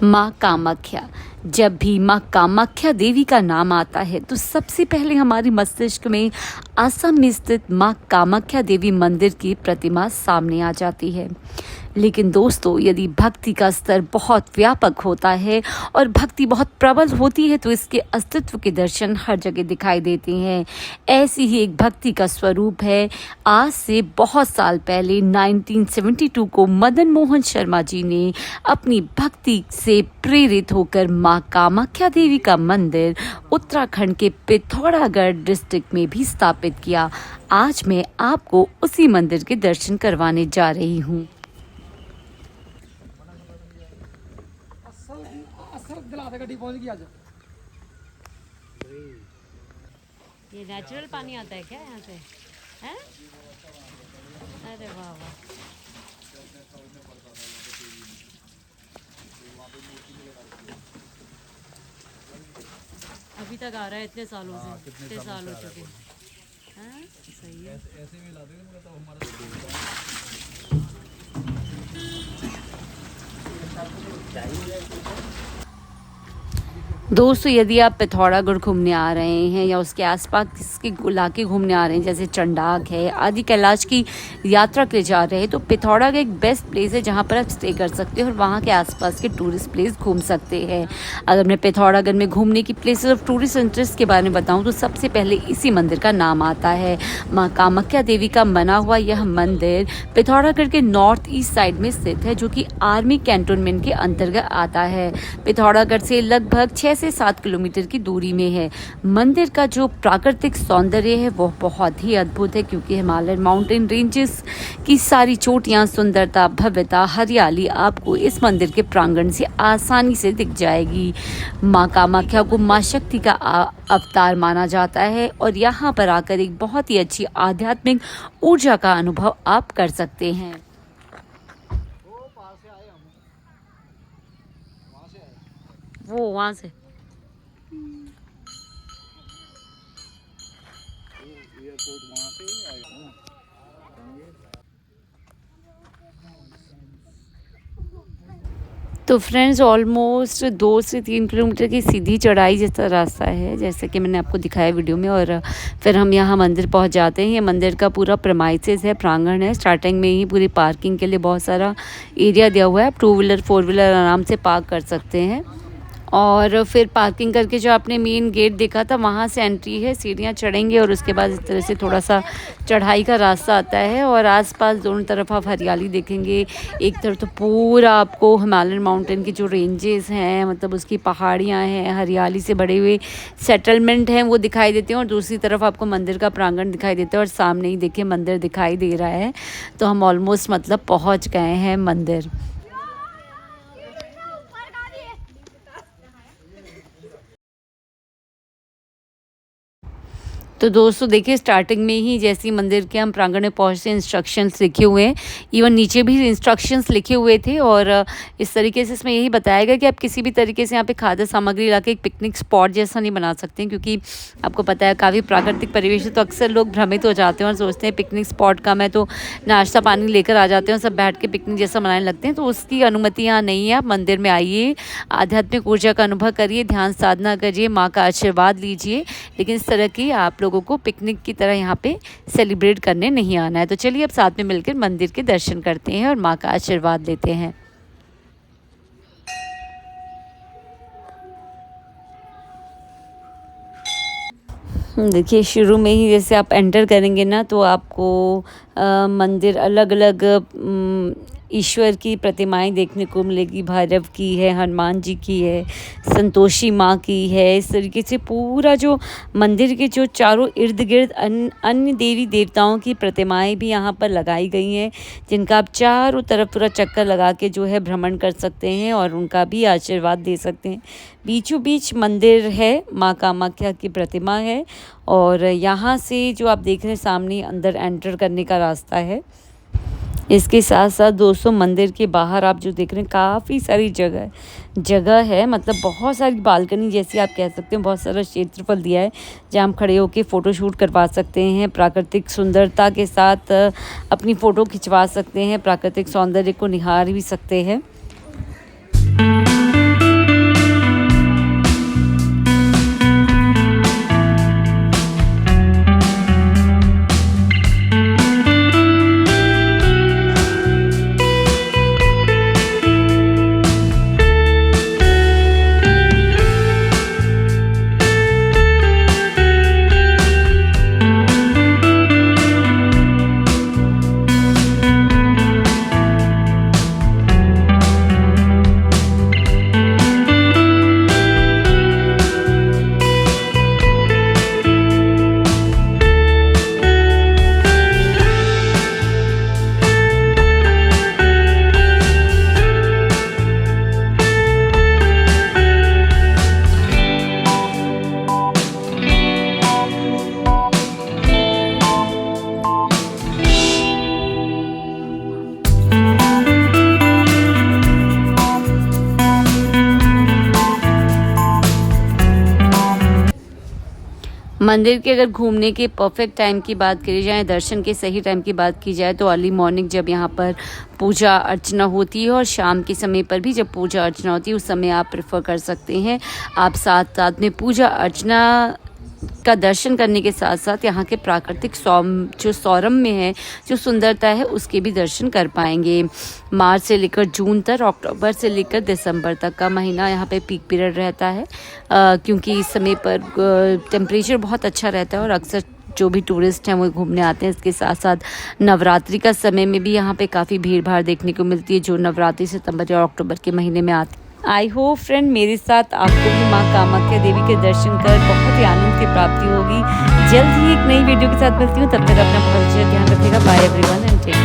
माँ कामाख्या। जब भी माँ कामाख्या देवी का नाम आता है तो सबसे पहले हमारे मस्तिष्क में असम में स्थित माँ कामाख्या देवी मंदिर की प्रतिमा सामने आ जाती है। लेकिन दोस्तों, यदि भक्ति का स्तर बहुत व्यापक होता है और भक्ति बहुत प्रबल होती है तो इसके अस्तित्व के दर्शन हर जगह दिखाई देते हैं। ऐसी ही एक भक्ति का स्वरूप है। आज से बहुत साल पहले 1972 को मदन मोहन शर्मा जी ने अपनी भक्ति से प्रेरित होकर माँ कामाख्या देवी का मंदिर उत्तराखंड के पिथौरागढ़ डिस्ट्रिक्ट में भी स्थापित किया। आज मैं आपको उसी मंदिर के दर्शन करवाने जा रही हूँ। ये नेचुरल पानी आता है क्या यहाँ से? हैं? अरे वाह वाह। अभी तक आ रहा है इतने सालों से? कितने साल हो चुके हैं? सही है। ऐसे भी ला देंगे तो हमारा दोस्तों, यदि आप पिथौरागढ़ घूमने आ रहे हैं या उसके आसपास के इलाके घूमने आ रहे हैं, जैसे चंडाक है आदि, कैलाश की यात्रा के लिए जा रहे हैं, तो पिथौरागढ़ एक बेस्ट प्लेस है जहां पर आप स्टे कर सकते हैं और वहां के आसपास के टूरिस्ट प्लेस घूम सकते हैं। अगर मैं पिथौरागढ़ में घूमने की प्लेसेस ऑफ टूरिस्ट इंटरेस्ट के बारे में बताऊँ तो सबसे पहले इसी मंदिर का नाम आता है। माँ कामाख्या देवी का बना हुआ यह मंदिर पिथौरागढ़ के नॉर्थ ईस्ट साइड में स्थित है, जो कि आर्मी कैंटोनमेंट के अंतर्गत आता है। पिथौरागढ़ से लगभग 6 से 7 किलोमीटर की दूरी में है। मंदिर का जो प्राकृतिक सौंदर्य है वो बहुत ही अद्भुत है, क्योंकि हिमालयन माउंटेन रेंजेस की सारी चोटियां, सुंदरता, भव्यता, हरियाली आपको इस मंदिर के प्रांगण से आसानी से दिख जाएगी। माँ कामाख्या को माँ शक्ति का अवतार माना जाता है और यहाँ पर आकर एक बहुत ही अच्छी आध्यात्मिक ऊर्जा का अनुभव आप कर सकते हैं। वो वहाँ से तो फ्रेंड्स, ऑलमोस्ट 2 से 3 किलोमीटर की सीधी चढ़ाई जैसा रास्ता है, जैसे कि मैंने आपको दिखाया वीडियो में। और फिर हम यहाँ मंदिर पहुँच जाते हैं। ये मंदिर का पूरा प्रेमाइसेस है, प्रांगण है। स्टार्टिंग में ही पूरी पार्किंग के लिए बहुत सारा एरिया दिया हुआ है। आप 2 व्हीलर 4 व्हीलर आराम से पार्क कर सकते हैं। और फिर पार्किंग करके जो आपने मेन गेट देखा था वहाँ से एंट्री है। सीढ़ियाँ चढ़ेंगे और उसके बाद इस तरह से थोड़ा सा चढ़ाई का रास्ता आता है और आसपास दोनों तरफ आप हरियाली देखेंगे। एक तरफ तो पूरा आपको हिमालयन माउंटेन की जो रेंजेस हैं, मतलब उसकी पहाड़ियाँ हैं, हरियाली से बड़े हुए सेटलमेंट हैं, वो दिखाई देते हैं। और दूसरी तरफ आपको मंदिर का प्रांगण दिखाई देता है और सामने ही देखिए मंदिर दिखाई दे रहा है। तो हम ऑलमोस्ट मतलब पहुँच गए हैं मंदिर। तो दोस्तों देखिए, स्टार्टिंग में ही जैसे मंदिर के हम प्रांगण में पहुँचते हैं, इंस्ट्रक्शंस लिखे हुए हैं। इवन नीचे भी इंस्ट्रक्शंस लिखे हुए थे और इस तरीके से इसमें यही बताया गया कि आप किसी भी तरीके से यहाँ पे खाद्य सामग्री ला के एक पिकनिक स्पॉट जैसा नहीं बना सकते हैं, क्योंकि आपको पता है काफ़ी प्राकृतिक परिवेश है। तो अक्सर लोग भ्रमित हो जाते हैं और सोचते हैं पिकनिक स्पॉट कम है तो नाश्ता पानी लेकर आ जाते हैं और सब बैठ के पिकनिक जैसा मनाने लगते हैं। तो उसकी अनुमति यहाँ नहीं है। आप मंदिर में आइए, आध्यात्मिक ऊर्जा का अनुभव करिए, ध्यान साधना करिए, माँ का आशीर्वाद लीजिए। लेकिन इस तरह की आप लोगों को पिकनिक की तरह यहाँ पे सेलिब्रेट करने नहीं आना है। तो चलिए अब साथ में मिलकर मंदिर के दर्शन करते हैं और माँ का आशीर्वाद लेते हैं। देखिए, शुरू में ही जैसे आप एंटर करेंगे ना तो आपको मंदिर अलग अलग ईश्वर की प्रतिमाएं देखने को मिलेगी। भैरव की है, हनुमान जी की है, संतोषी माँ की है। इस तरीके से पूरा जो मंदिर के जो चारों इर्द गिर्द अन्य देवी देवताओं की प्रतिमाएं भी यहाँ पर लगाई गई हैं, जिनका आप चारों तरफ पूरा चक्कर लगा के जो है भ्रमण कर सकते हैं और उनका भी आशीर्वाद दे सकते हैं। बीचों बीच मंदिर है, माँ कामाख्या की प्रतिमा है और यहाँ से जो आप देख रहे हैं सामने अंदर एंटर करने का रास्ता है। इसके साथ साथ दोस्तों, मंदिर के बाहर आप जो देख रहे हैं काफ़ी सारी जगह है, मतलब बहुत सारी बालकनी जैसी आप कह सकते हैं। बहुत सारा क्षेत्रफल दिया है जहाँ हम खड़े होकर फ़ोटो शूट करवा सकते हैं, प्राकृतिक सुंदरता के साथ अपनी फ़ोटो खिंचवा सकते हैं, प्राकृतिक सौंदर्य को निहार भी सकते हैं। मंदिर के अगर घूमने के परफेक्ट टाइम की बात करी जाए, दर्शन के सही टाइम की बात की जाए तो अर्ली मॉर्निंग जब यहाँ पर पूजा अर्चना होती है और शाम के समय पर भी जब पूजा अर्चना होती है उस समय आप प्रेफर कर सकते हैं। आप साथ साथ में पूजा अर्चना का दर्शन करने के साथ साथ यहाँ के प्राकृतिक जो सौरम्य है, जो सुंदरता है, उसके भी दर्शन कर पाएंगे। मार्च से लेकर जून तक, अक्टूबर से लेकर दिसंबर तक का महीना यहाँ पे पीक पीरियड रहता है, क्योंकि इस समय पर टेम्परेचर बहुत अच्छा रहता है और अक्सर जो भी टूरिस्ट हैं वो घूमने आते हैं। इसके साथ साथ नवरात्रि का समय में भी यहाँ पे काफ़ी भीड़ भाड़ देखने को मिलती है, जो नवरात्रि सितंबर और अक्टूबर के महीने में आती है। आई होप फ्रेंड मेरे साथ आपको भी माँ कामाख्या देवी के दर्शन कर बहुत ही आनंद की प्राप्ति होगी। जल्द ही एक नई वीडियो के साथ मिलती हूँ, तब तक अपना बहुत ध्यान रखिएगा। Bye everyone and take care.